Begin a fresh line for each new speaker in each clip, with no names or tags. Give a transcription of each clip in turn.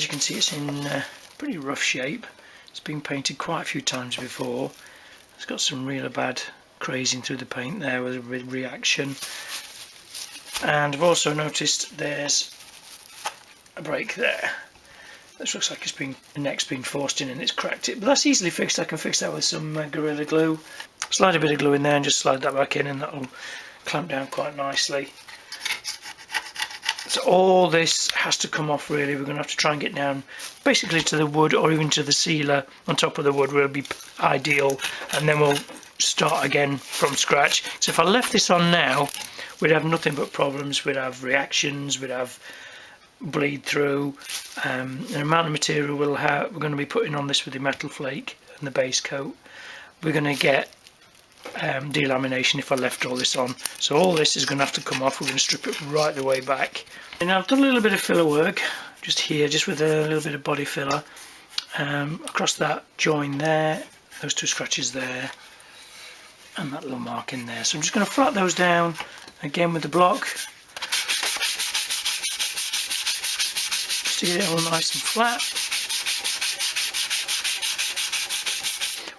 As you can see, it's in pretty rough shape. It's been painted quite a few times before. It's got some really bad crazing through the paint there with a reaction. And I've also noticed there's a break there. This looks like the neck's been forced in and it's cracked it, but that's easily fixed. I can fix that with some Gorilla Glue. Slide a bit of glue in there and just slide that back in, and that'll clamp down quite nicely. So all this has to come off really. We're going to have to try and get down basically to the wood, or even to the sealer on top of the wood will be ideal, and then we'll start again from scratch. So if I left this on now, we'd have nothing but problems. We'd have reactions, we'd have bleed through. The amount of material we're going to be putting on this with the metal flake and the base coat, we're going to get delamination if I left all this on. So all this is going to have to come off. We're going to strip it right the way back. And I've done a little bit of filler work just here, just with a little bit of body filler across that join there, those two scratches there, and that little mark in there. So I'm just going to flat those down again with the block, just to get it all nice and flat.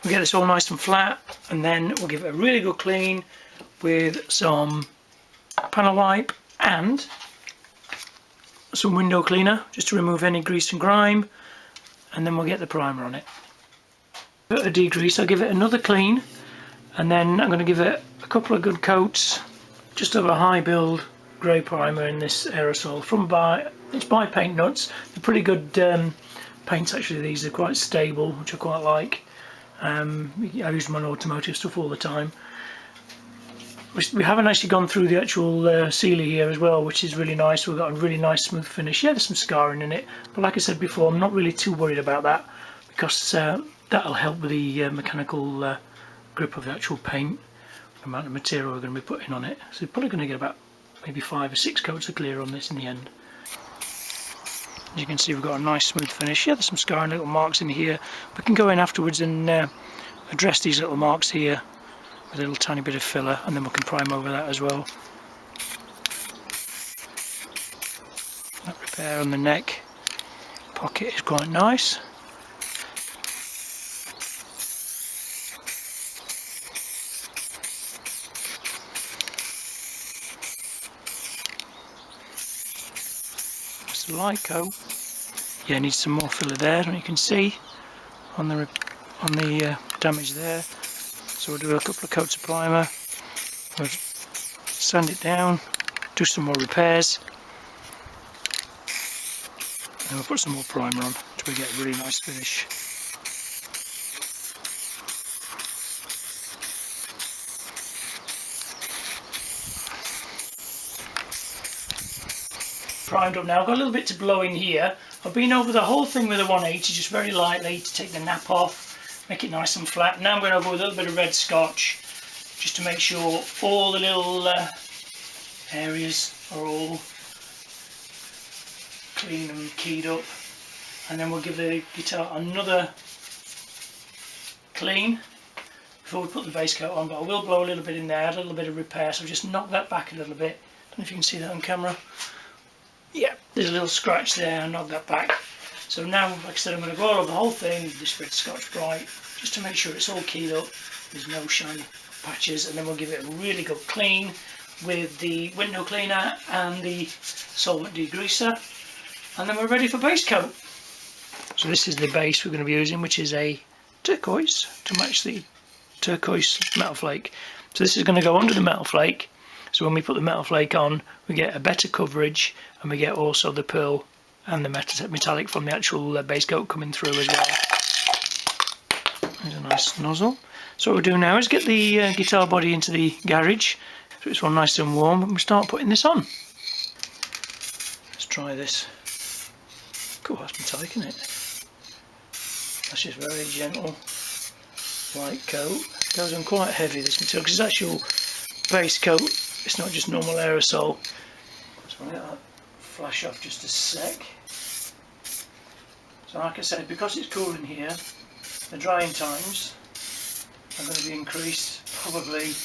We'll get this all nice and flat, and then we'll give it a really good clean with some panel wipe and some window cleaner just to remove any grease and grime, and then we'll get the primer on it. A degrease, I'll give it another clean, and then I'm going to give it a couple of good coats just of a high build grey primer in this aerosol it's by Paint Nuts. They're pretty good paints actually. These are quite stable, which I quite like. I use them on automotive stuff all the time. We haven't actually gone through the actual sealer here as well, which is really nice. We've got a really nice smooth finish. Yeah, there's some scarring in it, but like I said before, I'm not really too worried about that, because that'll help with the mechanical grip of the actual paint, the amount of material we're going to be putting on it. So we're probably going to get about maybe 5 or 6 coats of clear on this in the end. As you can see, we've got a nice smooth finish. Yeah, there's some scarring little marks in here. We can go in afterwards and address these little marks here with a little tiny bit of filler, and then we can prime over that as well. That repair on the neck pocket is quite nice. That's the light coat. Yeah, needs some more filler there, and you can see on the damage there. So we'll do a couple of coats of primer, we'll sand it down, do some more repairs, and we'll put some more primer on until we get a really nice finish. Primed up now. I've got a little bit to blow in here. I've been over the whole thing with a 180 just very lightly to take the nap off, make it nice and flat. Now I'm going over with a little bit of red scotch just to make sure all the little areas are all clean and keyed up, and then we'll give the guitar another clean before we put the base coat on. But I will blow a little bit in there, add a little bit of repair, so just knock that back a little bit. I don't know if you can see that on camera. Yeah, there's a little scratch there, and knock that back. So now, like I said, I'm going to go all over the whole thing with this red Scotch Brite just to make sure it's all keyed up, there's no shiny patches, and then we'll give it a really good clean with the window cleaner and the solvent degreaser, and then we're ready for base coat. So this is the base we're going to be using, which is a turquoise to match the turquoise metal flake. So this is going to go under the metal flake. So when we put the metal flake on, we get a better coverage, and we get also the pearl and the metallic from the actual base coat coming through as well. There's a nice nozzle. So what we'll do now is get the guitar body into the garage, so it's all nice and warm, and we start putting this on. Let's try this. Cool, that's metallic, isn't it? That's just very gentle, light coat. It goes on quite heavy, this material, because it's actual base coat. It's not just normal aerosol. So I'll let that flash off just a sec. So like I said, because it's cool in here, the drying times are going to be increased probably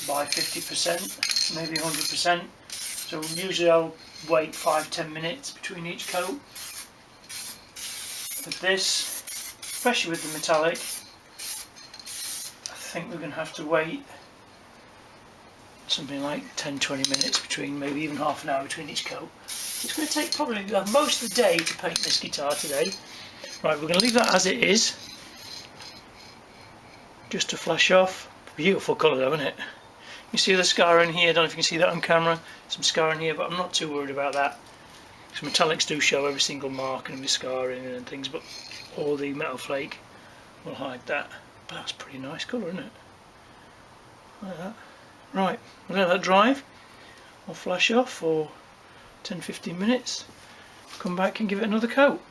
by 50%, maybe 100%. So usually I'll wait 5-10 minutes between each coat. With this, especially with the metallic, I think we're going to have to wait something like 10-20 minutes between, maybe even half an hour between each coat. It's going to take probably most of the day to paint this guitar today. Right, we're going to leave that as it is, just to flash off. Beautiful colour though, isn't it? You see the scar in here, I don't know if you can see that on camera, some scar in here, but I'm not too worried about that. Because metallics do show every single mark and the scarring and things, but all the metal flake will hide that. But that's pretty nice colour, isn't it? Like that. Right, we'll let that dry. I'll flash off for 10-15 minutes, come back and give it another coat.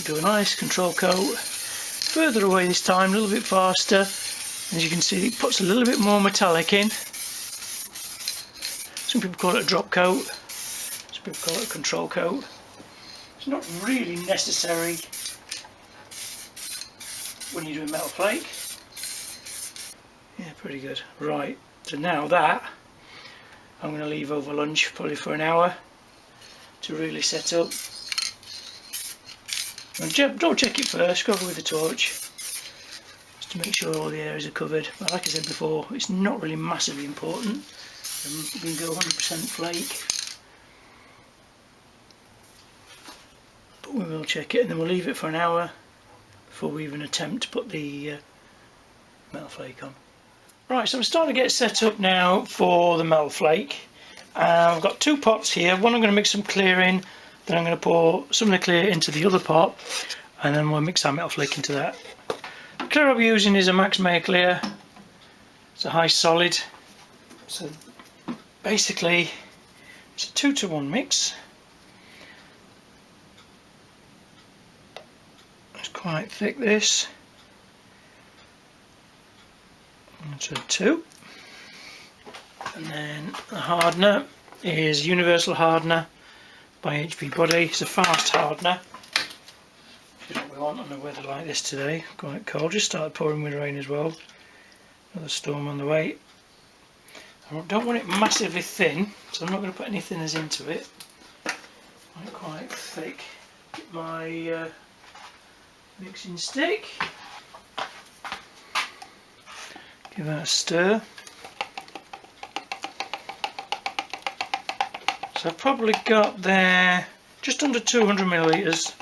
Do a nice control coat, further away this time, a little bit faster. As you can see, it puts a little bit more metallic in. Some people call it a drop coat, some people call it a control coat. It's not really necessary when you're doing metal flake. Yeah, pretty good. Right, so now that I'm going to leave over lunch probably for an hour to really set up. Don't check it first, go over with the torch just to make sure all the areas are covered. But like I said before, it's not really massively important. You can go 100% flake, but we will check it and then we'll leave it for an hour before we even attempt to put the metal flake on. Right, so I'm starting to get set up now for the metal flake. I've got two pots here. One I'm going to mix some clear in, then I'm going to pour some of the clear into the other pot, and then we'll mix our metal flake into that. The clear I'll be using is a Max Mayer clear. It's a high solid. So basically it's a 2-to-1 mix. It's quite thick, this. So 2. And then the hardener is Universal Hardener by HP Body. It's a fast hardener, which is what we want on a weather like this today. Quite cold, just started pouring with rain as well. Another storm on the way. I don't want it massively thin, so I'm not going to put any thinners into it. I want it quite thick. Get my mixing stick. Give that a stir. So I've probably got there just under 200 millilitres.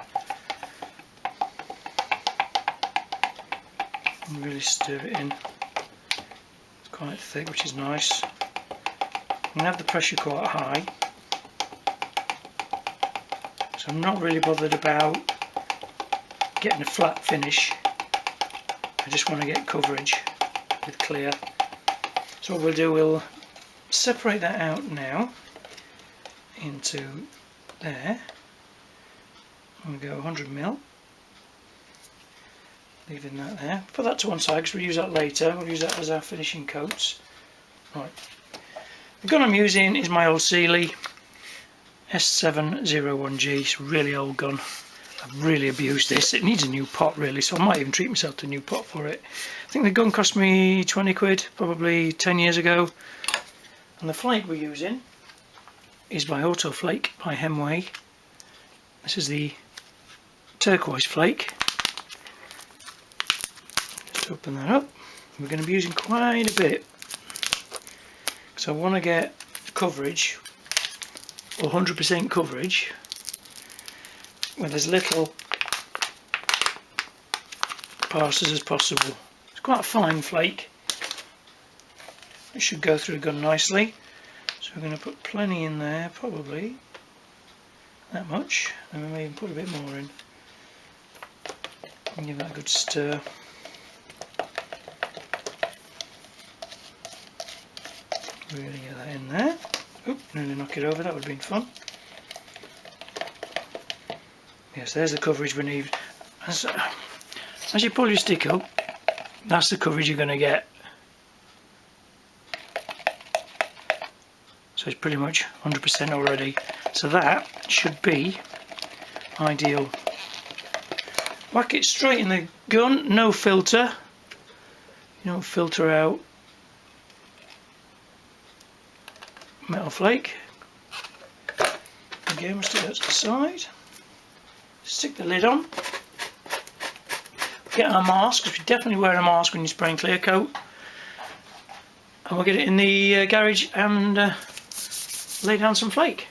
And really stir it in. It's quite thick, which is nice. I'm going to have the pressure quite high. So I'm not really bothered about getting a flat finish. I just want to get coverage with clear. So what we'll do, we'll separate that out now into there. We'll go 100ml, leaving that there. Put that to one side because we'll use that later. We'll use that as our finishing coats. Right. The gun I'm using is my old Sealy S701G. It's a really old gun. I've really abused this. It needs a new pot really, so I might even treat myself to a new pot for it. I think the gun cost me 20 quid, probably 10 years ago. And the flake we're using is by Auto Flake by Hemway. This is the turquoise flake. Just open that up. We're going to be using quite a bit, because I want to get coverage, or 100% coverage, with as little passes as possible. It's quite a fine flake. It should go through the gun nicely. So we're going to put plenty in there, probably that much, and we may even put a bit more in. And give that a good stir. Really get that in there. Oop, nearly knock it over, that would have been fun. Yes, there's the coverage we need. As you pull your stick up, that's the coverage you're going to get. So it's pretty much 100% already. So that should be ideal. Whack it straight in the gun, no filter. You don't filter out metal flake. Again, we'll stick that to the side. Stick the lid on. Get our mask, because we definitely wear a mask when you're spraying clear coat. And we'll get it in the garage and lay down some flake.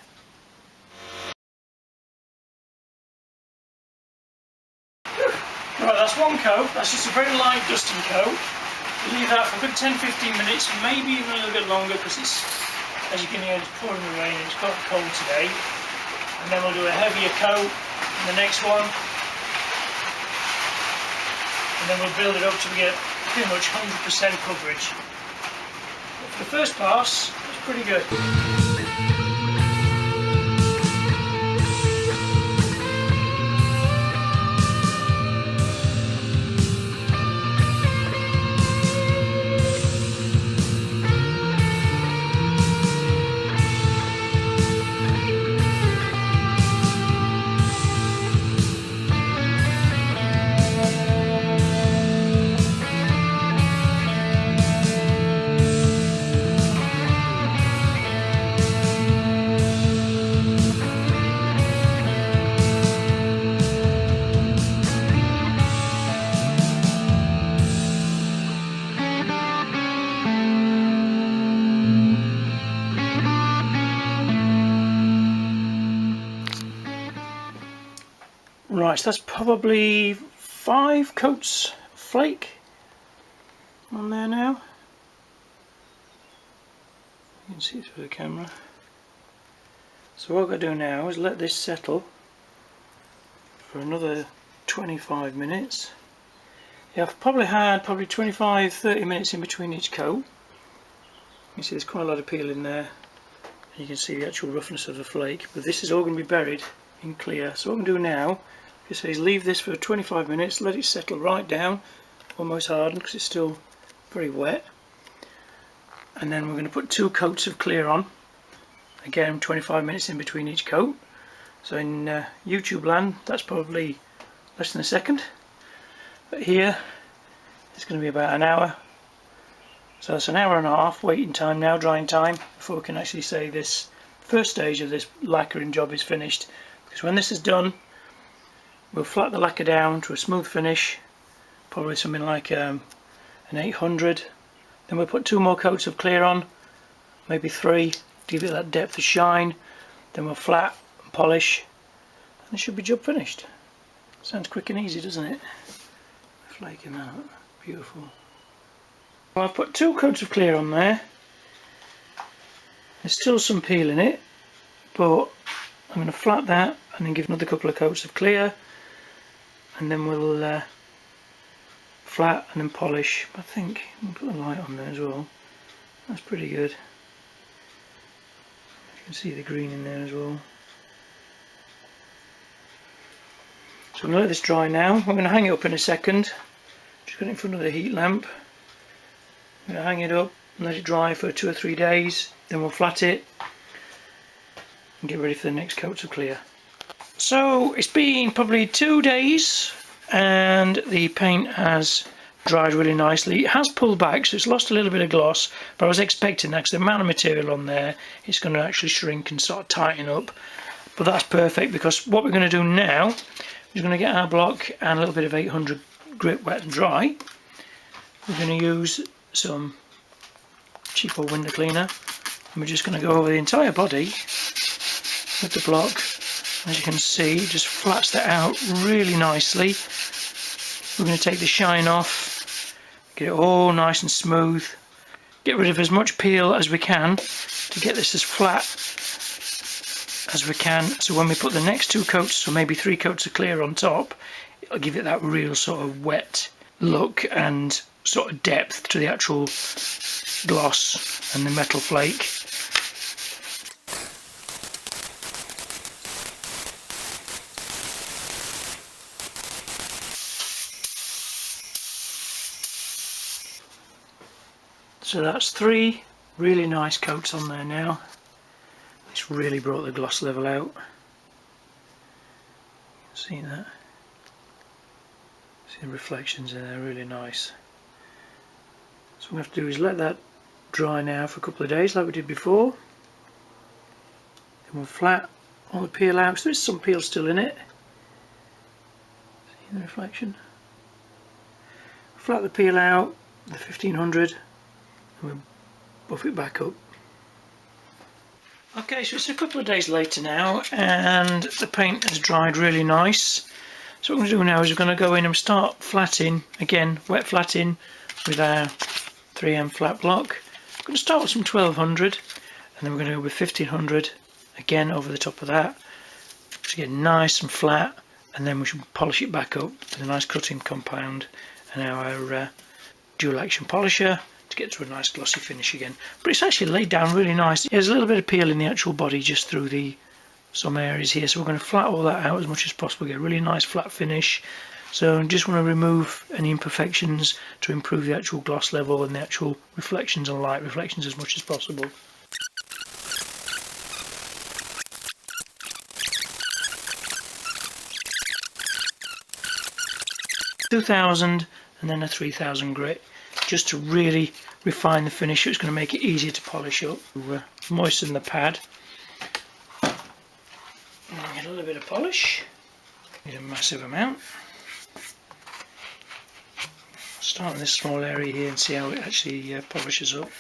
Right, that's one coat. That's just a very light dusting coat. You leave that for a good 10-15 minutes, maybe even a little bit longer, because it's, as you can hear, it's pouring the rain and it's quite cold today. And then we'll do a heavier coat in the next one. And then we'll build it up till we get pretty much 100% coverage. But for the first pass, it's pretty good. Right, so that's probably 5 coats of flake on there now. You can see it through the camera. So what I've got to do now is let this settle for another 25 minutes. Yeah, I've probably had 25-30 minutes in between each coat. You see there's quite a lot of peel in there. And you can see the actual roughness of the flake. But this is all going to be buried in clear. So what I'm going to do now is leave this for 25 minutes, let it settle right down, almost hardened because it's still very wet. And then we're going to put 2 coats of clear on. Again, 25 minutes in between each coat. So in YouTube land, that's probably less than a second. But here, it's going to be about an hour. So that's an hour and a half waiting time now, drying time, before we can actually say this first stage of this lacquering job is finished. Because when this is done, we'll flat the lacquer down to a smooth finish, probably something like an 800. Then we'll put 2 more coats of clear on, maybe 3, to give it that depth of shine. Then we'll flat and polish, and it should be job finished. Sounds quick and easy, doesn't it? Flaking out, beautiful. Well, I've put 2 coats of clear on there. There's still some peel in it, but I'm going to flat that and then give another couple of coats of clear. And then we'll flat and then polish. I think we'll put a light on there as well. That's pretty good. You can see the green in there as well. So I'm going to let this dry now. I'm going to hang it up in a second. Just got it in front of the heat lamp. I'm going to hang it up and let it dry for 2 or 3 days. Then we'll flat it and get ready for the next coats of clear. So it's been probably 2 days and the paint has dried really nicely. It has pulled back, so it's lost a little bit of gloss, but I was expecting that because the amount of material on there, it's going to actually shrink and sort of tighten up. But that's perfect, because what we're going to do now is going to get our block and a little bit of 800 grit wet and dry. We're going to use some cheap old window cleaner and we're just going to go over the entire body with the block. As you can see, it just flats that out really nicely. We're going to take the shine off, get it all nice and smooth, get rid of as much peel as we can to get this as flat as we can, so when we put the next 2 coats, or maybe 3 coats of clear on top, it'll give it that real sort of wet look and sort of depth to the actual gloss and the metal flake. So that's 3 really nice coats on there now. It's really brought the gloss level out. See that? See the reflections in there, really nice. So what we have to do is let that dry now for a couple of days like we did before. Then we'll flat all the peel out, so there's some peel still in it. See the reflection? Flat the peel out, the 1500, and we'll buff it back up. Okay, so it's a couple of days later now and the paint has dried really nice. So what we're going to do now is we're going to go in and start flatting, again wet flatting with our 3M flat block. I'm going to start with some 1200 and then we're going to go with 1500 again over the top of that to get nice and flat, and then we should polish it back up with a nice cutting compound and our dual action polisher to get to a nice glossy finish again. But it's actually laid down really nice. There's a little bit of peel in the actual body just through some areas here, so we're going to flat all that out as much as possible, get a really nice flat finish. So I just want to remove any imperfections to improve the actual gloss level and the actual reflections and light reflections as much as possible. $2000 and then a 3000 grit, just to really refine the finish. It's going to make it easier to polish up. Moisten the pad. And get a little bit of polish. Need a massive amount. Start in this small area here and see how it actually polishes up.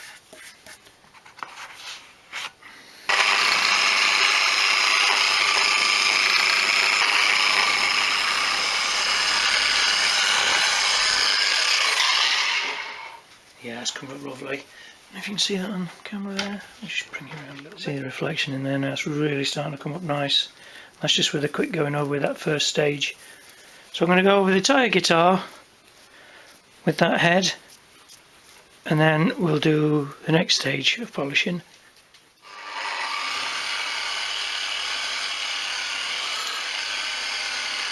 Yeah, it's come up lovely. If you can see that on camera there, I'll just bring it around a little bit. See the reflection in there now, it's really starting to come up nice. That's just with a quick going over with that first stage. So I'm going to go over the entire guitar with that head, and then we'll do the next stage of polishing.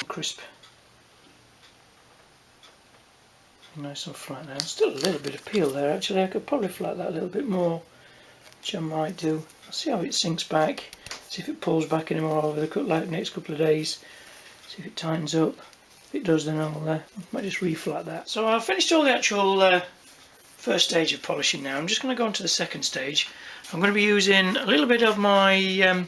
Crisp. Nice and flat now. Still a little bit of peel there actually. I could probably flat that a little bit more, which I might do. I'll see how it sinks back, see if it pulls back anymore over the next couple of days, see if it tightens up. If it does, then I might just re-flat that. So I've finished all the actual first stage of polishing now. I'm just going to go on to the second stage. I'm going to be using a little bit of my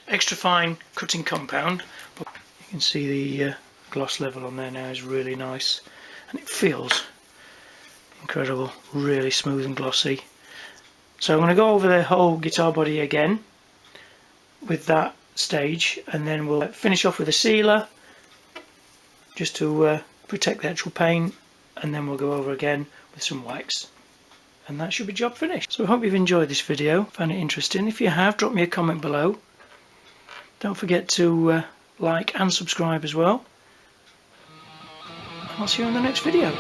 extra fine cutting compound. You can see the gloss level on there now is really nice. And it feels incredible, really smooth and glossy. So I'm going to go over the whole guitar body again with that stage, and then we'll finish off with a sealer just to protect the actual paint, and then we'll go over again with some wax, and that should be job finished. So I hope you've enjoyed this video, found it interesting. If you have, drop me a comment below. Don't forget to like and subscribe as well. I'll see you on the next video.